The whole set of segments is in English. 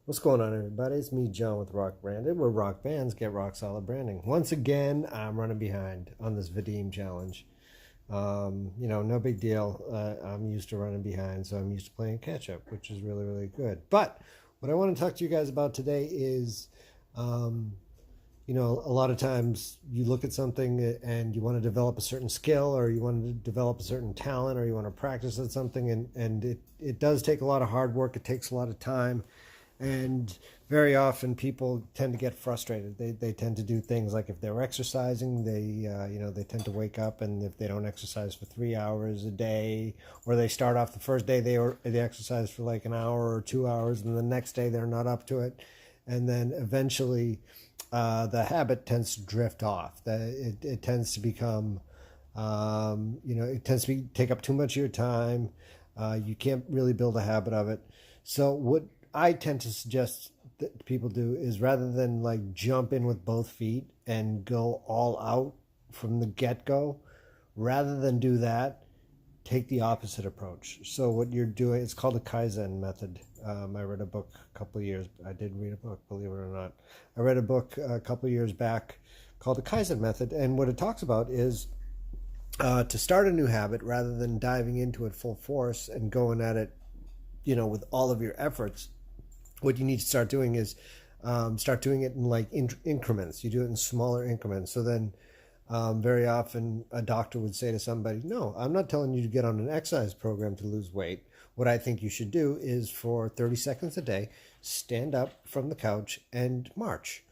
What's going on, everybody? It's me, John, with Rock Branded, where rock bands get rock solid branding. Once again, I'm running behind on this VEDIM challenge. No big deal. I'm used to running behind, so I'm used to playing catch up, which is really, really good. But what I want to talk to you guys about today is, a lot of times you look at something and you want to develop a certain skill, or you want to develop a certain talent, or you want to practice at something, and it does take a lot of hard work. It takes a lot of time. And very often people tend to get frustrated. They tend to do things like, if they're exercising, they tend to wake up, and if they don't exercise for 3 hours a day, or they start off the first day they exercise for like an hour or 2 hours, and the next day they're not up to it, and then eventually the habit tends to drift off. It tends to become take up too much of your time. You can't really build a habit of it. So what I tend to suggest that people do is, rather than like jump in with both feet and go all out from the get-go, rather than do that, take the opposite approach. So what you're doing, it's called the Kaizen method. I read a book a couple of years. I did read a book, believe it or not. I read a book a couple of years back called the Kaizen method, and what it talks about is to start a new habit, rather than diving into it full force and going at it, with all of your efforts. What you need to start doing is start doing it in like increments. You do it in smaller increments. So then very often a doctor would say to somebody, no, I'm not telling you to get on an exercise program to lose weight. What I think you should do is, for 30 seconds a day, stand up from the couch and march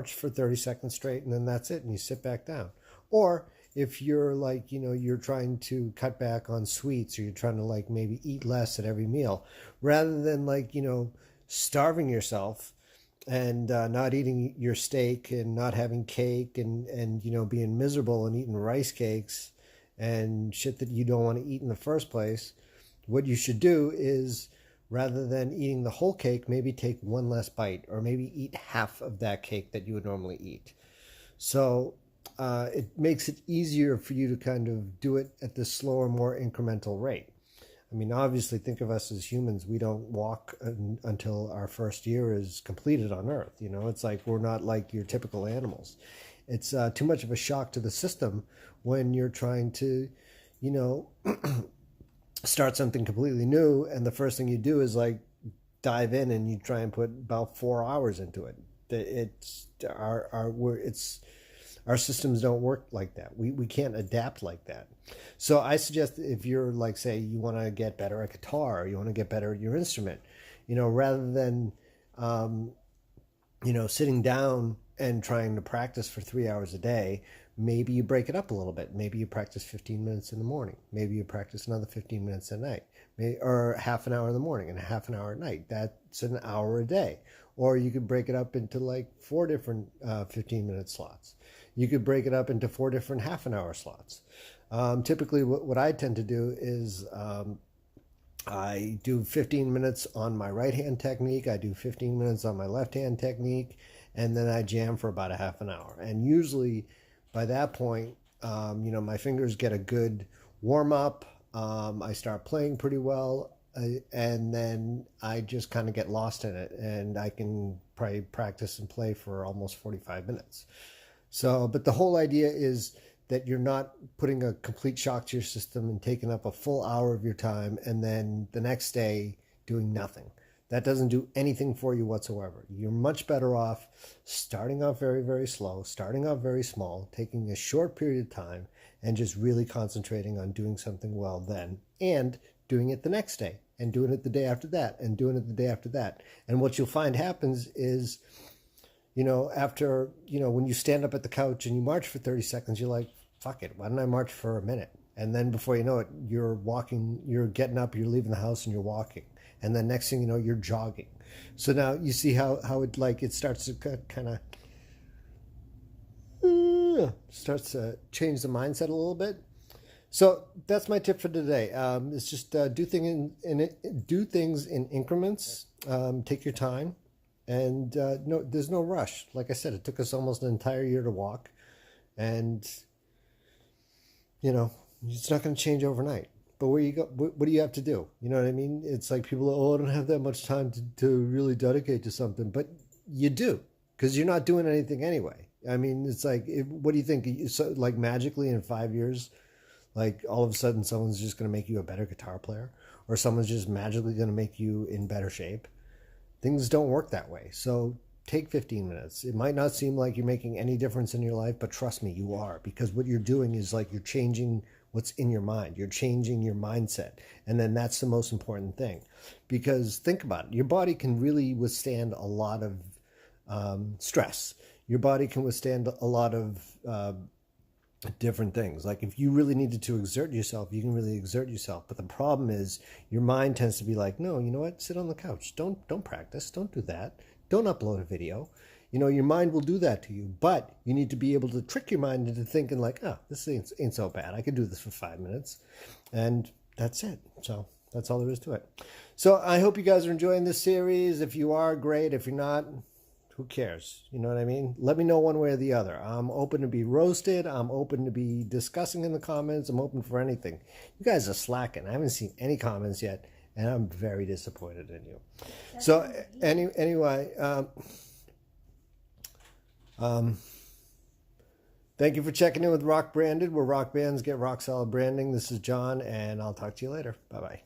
for 30 seconds straight, and then that's it, and you sit back down. Or if you're like, you're trying to cut back on sweets, or you're trying to like maybe eat less at every meal, rather than like, starving yourself and not eating your steak, and not having cake, and being miserable and eating rice cakes and shit that you don't want to eat in the first place, what you should do is, rather than eating the whole cake, maybe take one less bite, or maybe eat half of that cake that you would normally eat. So it makes it easier for you to kind of do it at this slower, more incremental rate. I mean, obviously, think of us as humans. We don't walk until our first year is completed on Earth. It's like we're not like your typical animals. It's too much of a shock to the system when you're trying to, start something completely new, and the first thing you do is like dive in and you try and put about 4 hours into it. Our systems don't work like that. We can't adapt like that. So I suggest, if you're like, say, you want to get better at guitar, or you want to get better at your instrument, rather than, sitting down and trying to practice for 3 hours a day, maybe you break it up a little bit. Maybe you practice 15 minutes in the morning. Maybe you practice another 15 minutes at night, or half an hour in the morning and half an hour at night. That's an hour a day. Or you could break it up into like 4 different 15-minute slots. You could break it up into 4 different half-an-hour slots. Typically, what I tend to do is I do 15 minutes on my right-hand technique, I do 15 minutes on my left-hand technique, and then I jam for about a half an hour. And usually, by that point, my fingers get a good warm-up. I start playing pretty well. And then I just kind of get lost in it, and I can probably practice and play for almost 45 minutes. So, but the whole idea is that you're not putting a complete shock to your system and taking up a full hour of your time, and then the next day doing nothing. That doesn't do anything for you whatsoever. You're much better off starting off very, very slow, starting off very small, taking a short period of time, and just really concentrating on doing something well then, and doing it the next day, and doing it the day after that, and doing it the day after that. And what you'll find happens is, after, when you stand up at the couch and you march for 30 seconds, you're like, fuck it, why don't I march for a minute? And then before you know it, you're walking, you're getting up, you're leaving the house, and you're walking. And then next thing you know, you're jogging. So now you see how it starts to kind of starts to change the mindset a little bit. So that's my tip for today. It's just do things in increments. Take your time, and no, there's no rush. Like I said, it took us almost an entire year to walk, and it's not going to change overnight. But where you go, what do you have to do? You know what I mean? It's like people, oh, I don't have that much time to really dedicate to something. But you do, because you're not doing anything anyway. I mean, it's like, what do you think? So, like magically in 5 years, like all of a sudden someone's just going to make you a better guitar player, or someone's just magically going to make you in better shape. Things don't work that way. So take 15 minutes. It might not seem like you're making any difference in your life, but trust me, you are, because what you're doing is like you're changing what's in your mind. You're changing your mindset. And then that's the most important thing, because think about it. Your body can really withstand a lot of stress. Your body can withstand a lot of different things. Like if you really needed to exert yourself, you can really exert yourself. But the problem is your mind tends to be like, no, you know what? Sit on the couch. Don't practice. Don't do that. Don't upload a video. You know, your mind will do that to you, but you need to be able to trick your mind into thinking like, oh, this ain't so bad. I could do this for 5 minutes. And that's it. So that's all there is to it. So I hope you guys are enjoying this series. If you are, great. If you're not, who cares? You know what I mean? Let me know one way or the other. I'm open to be roasted. I'm open to be discussing in the comments. I'm open for anything. You guys are slacking. I haven't seen any comments yet, and I'm very disappointed in you. So anyway, thank you for checking in with Rock Branded, where rock bands get rock solid branding. This is John, and I'll talk to you later. Bye-bye.